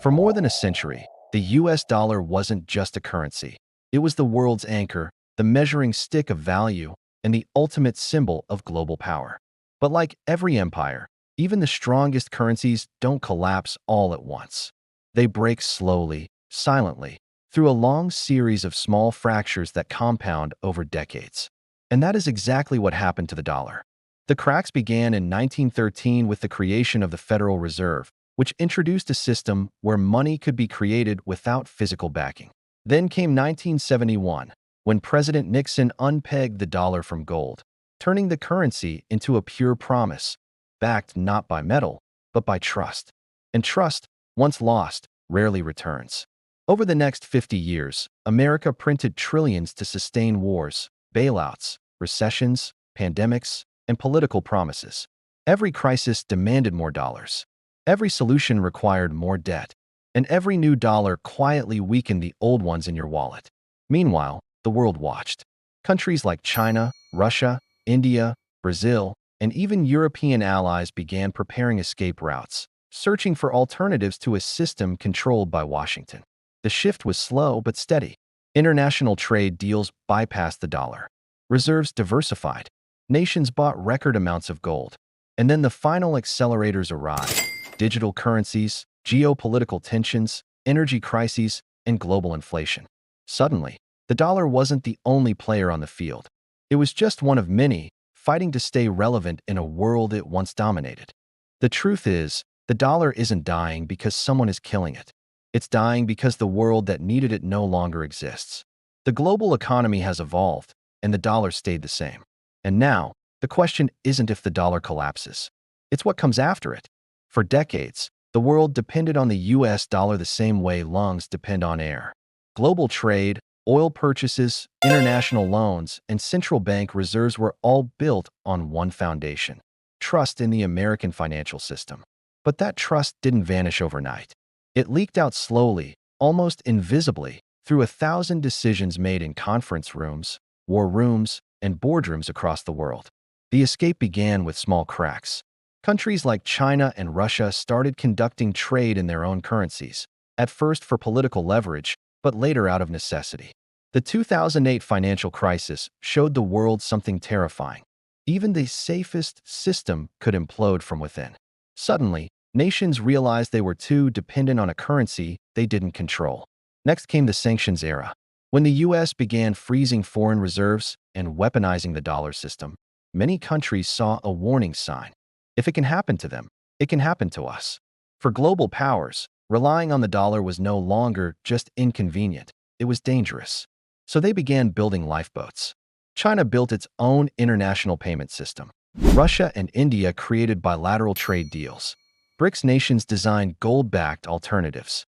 For more than a century, the US dollar wasn't just a currency. It was the world's anchor, the measuring stick of value, and the ultimate symbol of global power. But like every empire, even the strongest currencies don't collapse all at once. They break slowly, silently, through a long series of small fractures that compound over decades. And that is exactly what happened to the dollar. The cracks began in 1913 with the creation of the Federal Reserve, which introduced a system where money could be created without physical backing. Then came 1971, when President Nixon unpegged the dollar from gold, turning the currency into a pure promise, backed not by metal, but by trust. And trust, once lost, rarely returns. Over the next 50 years, America printed trillions to sustain wars, bailouts, recessions, pandemics, and political promises. Every crisis demanded more dollars. Every solution required more debt. And every new dollar quietly weakened the old ones in your wallet. Meanwhile, the world watched. Countries like China, Russia, India, Brazil, and even European allies began preparing escape routes, searching for alternatives to a system controlled by Washington. The shift was slow but steady. International trade deals bypassed the dollar. Reserves diversified. Nations bought record amounts of gold. And then the final accelerators arrived: digital currencies, geopolitical tensions, energy crises, and global inflation. Suddenly, the dollar wasn't the only player on the field. It was just one of many, fighting to stay relevant in a world it once dominated. The truth is, the dollar isn't dying because someone is killing it. It's dying because the world that needed it no longer exists. The global economy has evolved, and the dollar stayed the same. And now, the question isn't if the dollar collapses. It's what comes after it. For decades, the world depended on the US dollar the same way lungs depend on air. Global trade, oil purchases, international loans, and central bank reserves were all built on one foundation: trust in the American financial system. But that trust didn't vanish overnight. It leaked out slowly, almost invisibly, through 1,000 decisions made in conference rooms, war rooms, and boardrooms across the world. The escape began with small cracks. Countries like China and Russia started conducting trade in their own currencies, at first for political leverage, but later out of necessity. The 2008 financial crisis showed the world something terrifying. Even the safest system could implode from within. Suddenly, nations realized they were too dependent on a currency they didn't control. Next came the sanctions era, when the US began freezing foreign reserves and weaponizing the dollar system. Many countries saw a warning sign. If it can happen to them, it can happen to us. For global powers, relying on the dollar was no longer just inconvenient, it was dangerous. So they began building lifeboats. China built its own international payment system. Russia and India created bilateral trade deals. BRICS nations designed gold-backed alternatives.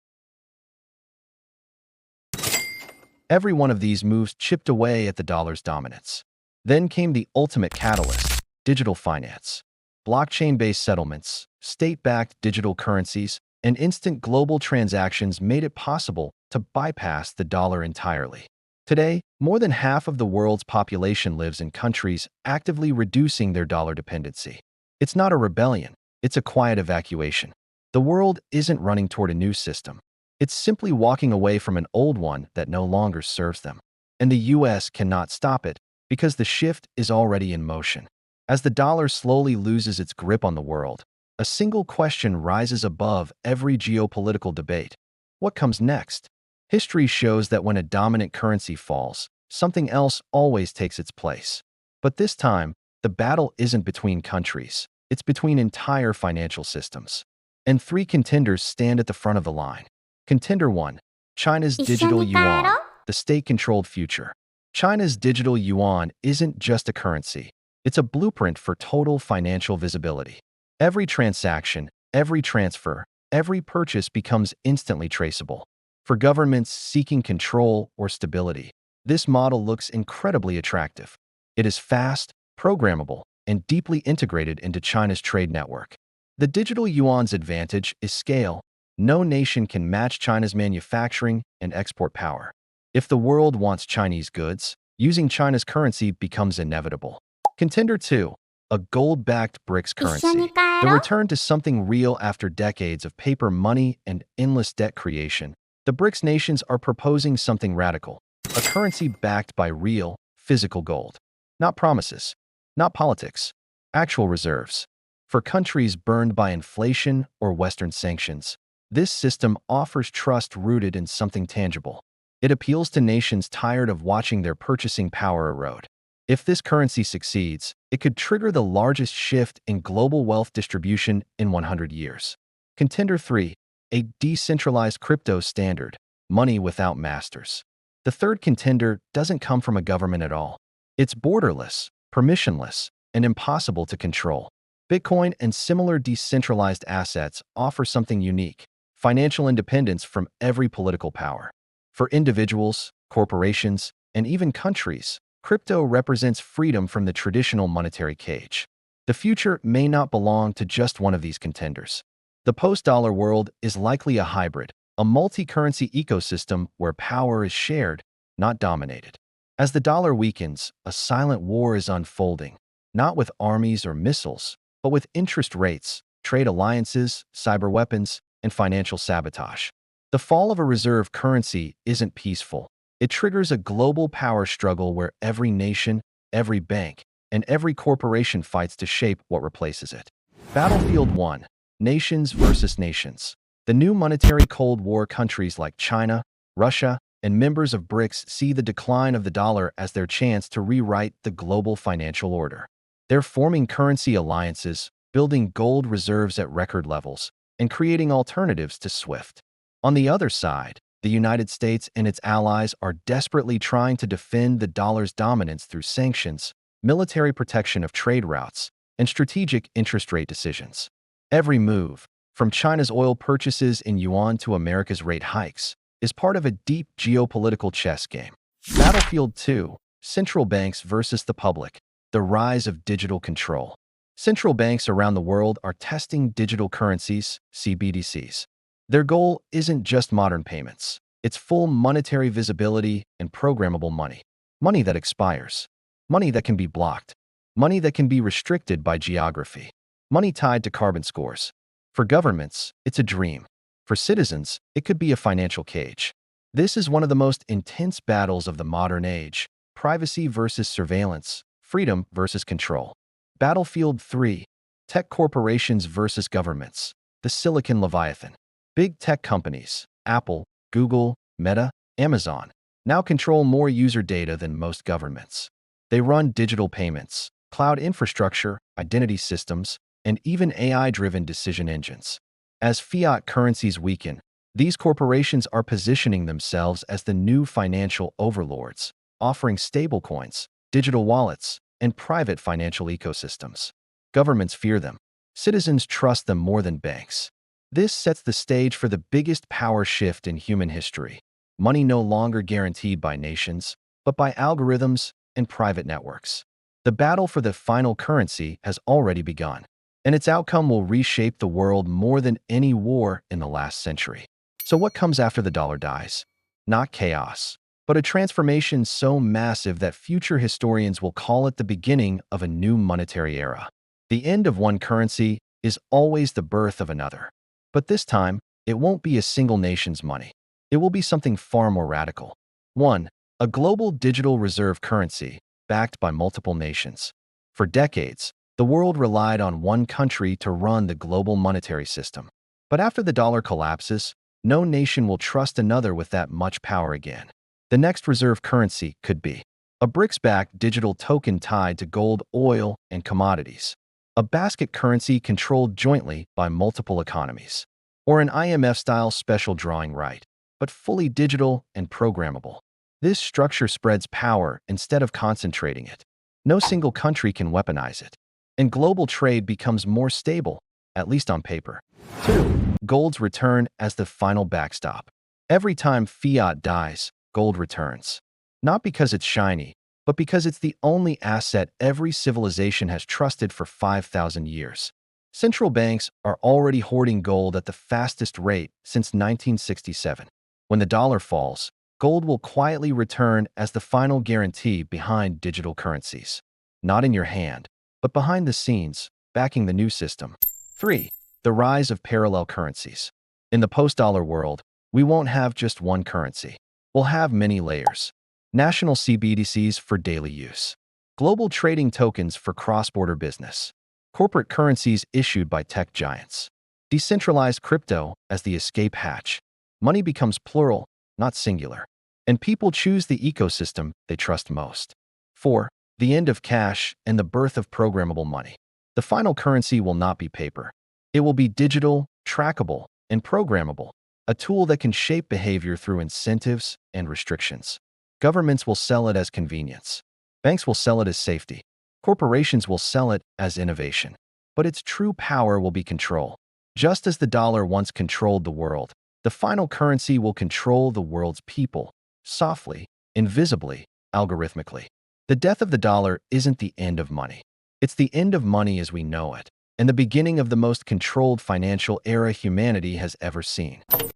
Every one of these moves chipped away at the dollar's dominance. Then came the ultimate catalyst: digital finance. Blockchain-based settlements, state-backed digital currencies, and instant global transactions made it possible to bypass the dollar entirely. Today, more than half of the world's population lives in countries actively reducing their dollar dependency. It's not a rebellion, it's a quiet evacuation. The world isn't running toward a new system. It's simply walking away from an old one that no longer serves them. And the US cannot stop it because the shift is already in motion. As the dollar slowly loses its grip on the world, a single question rises above every geopolitical debate: what comes next? History shows that when a dominant currency falls, something else always takes its place. But this time, the battle isn't between countries, it's between entire financial systems. And three contenders stand at the front of the line. Contender 1, China's digital yuan, the state-controlled future. China's digital yuan isn't just a currency, it's a blueprint for total financial visibility. Every transaction, every transfer, every purchase becomes instantly traceable. For governments seeking control or stability, this model looks incredibly attractive. It is fast, programmable, and deeply integrated into China's trade network. The digital yuan's advantage is scale. No nation can match China's manufacturing and export power. If the world wants Chinese goods, using China's currency becomes inevitable. Contender 2, a gold-backed BRICS currency. The return to something real after decades of paper money and endless debt creation, the BRICS nations are proposing something radical, a currency backed by real, physical gold. Not promises, not politics, actual reserves. For countries burned by inflation or Western sanctions, this system offers trust rooted in something tangible. It appeals to nations tired of watching their purchasing power erode. If this currency succeeds, it could trigger the largest shift in global wealth distribution in 100 years. Contender 3. A decentralized crypto standard, money without masters. The third contender doesn't come from a government at all. It's borderless, permissionless, and impossible to control. Bitcoin and similar decentralized assets offer something unique: financial independence from every political power. For individuals, corporations, and even countries, crypto represents freedom from the traditional monetary cage. The future may not belong to just one of these contenders. The post-dollar world is likely a hybrid, a multi-currency ecosystem where power is shared, not dominated. As the dollar weakens, a silent war is unfolding, not with armies or missiles, but with interest rates, trade alliances, cyber weapons, and financial sabotage. The fall of a reserve currency isn't peaceful. It triggers a global power struggle where every nation, every bank, and every corporation fights to shape what replaces it. Battlefield 1. Nations versus nations. The new monetary Cold War countries like China, Russia, and members of BRICS see the decline of the dollar as their chance to rewrite the global financial order. They're forming currency alliances, building gold reserves at record levels, and creating alternatives to SWIFT. On the other side, the United States and its allies are desperately trying to defend the dollar's dominance through sanctions, military protection of trade routes, and strategic interest rate decisions. Every move, from China's oil purchases in yuan to America's rate hikes, is part of a deep geopolitical chess game. Battlefield 2. Central banks versus the public. The rise of digital control. Central banks around the world are testing digital currencies, CBDCs. Their goal isn't just modern payments. It's full monetary visibility and programmable money. Money that expires. Money that can be blocked. Money that can be restricted by geography. Money tied to carbon scores. For governments, it's a dream. For citizens, it could be a financial cage. This is one of the most intense battles of the modern age: privacy versus surveillance, freedom versus control. Battlefield 3. Tech corporations versus governments. The Silicon Leviathan. Big tech companies, Apple, Google, Meta, Amazon, now control more user data than most governments. They run digital payments, cloud infrastructure, identity systems, and even AI-driven decision engines. As fiat currencies weaken, these corporations are positioning themselves as the new financial overlords, offering stablecoins, digital wallets, and private financial ecosystems. Governments fear them. Citizens trust them more than banks. This sets the stage for the biggest power shift in human history. Money no longer guaranteed by nations, but by algorithms and private networks. The battle for the final currency has already begun, and its outcome will reshape the world more than any war in the last century. So what comes after the dollar dies? Not chaos, but a transformation so massive that future historians will call it the beginning of a new monetary era. The end of one currency is always the birth of another. But this time, it won't be a single nation's money. It will be something far more radical. 1. A global digital reserve currency, backed by multiple nations. For decades, the world relied on one country to run the global monetary system. But after the dollar collapses, no nation will trust another with that much power again. The next reserve currency could be a BRICS-backed digital token tied to gold, oil, and commodities. A basket currency controlled jointly by multiple economies, or an IMF-style special drawing right, but fully digital and programmable. This structure spreads power instead of concentrating it. No single country can weaponize it, and global trade becomes more stable, at least on paper. 2. Gold's return as the final backstop. Every time fiat dies, gold returns. Not because it's shiny, but because it's the only asset every civilization has trusted for 5,000 years. Central banks are already hoarding gold at the fastest rate since 1967. When the dollar falls, gold will quietly return as the final guarantee behind digital currencies. Not in your hand, but behind the scenes, backing the new system. 3. The rise of parallel currencies. In the post-dollar world, we won't have just one currency. We'll have many layers. National CBDCs for daily use. Global trading tokens for cross-border business. Corporate currencies issued by tech giants. Decentralized crypto as the escape hatch. Money becomes plural, not singular. And people choose the ecosystem they trust most. 4. The end of cash and the birth of programmable money. The final currency will not be paper. It will be digital, trackable, and programmable, a tool that can shape behavior through incentives and restrictions. Governments will sell it as convenience. Banks will sell it as safety. Corporations will sell it as innovation. But its true power will be control. Just as the dollar once controlled the world, the final currency will control the world's people, softly, invisibly, algorithmically. The death of the dollar isn't the end of money. It's the end of money as we know it, and the beginning of the most controlled financial era humanity has ever seen.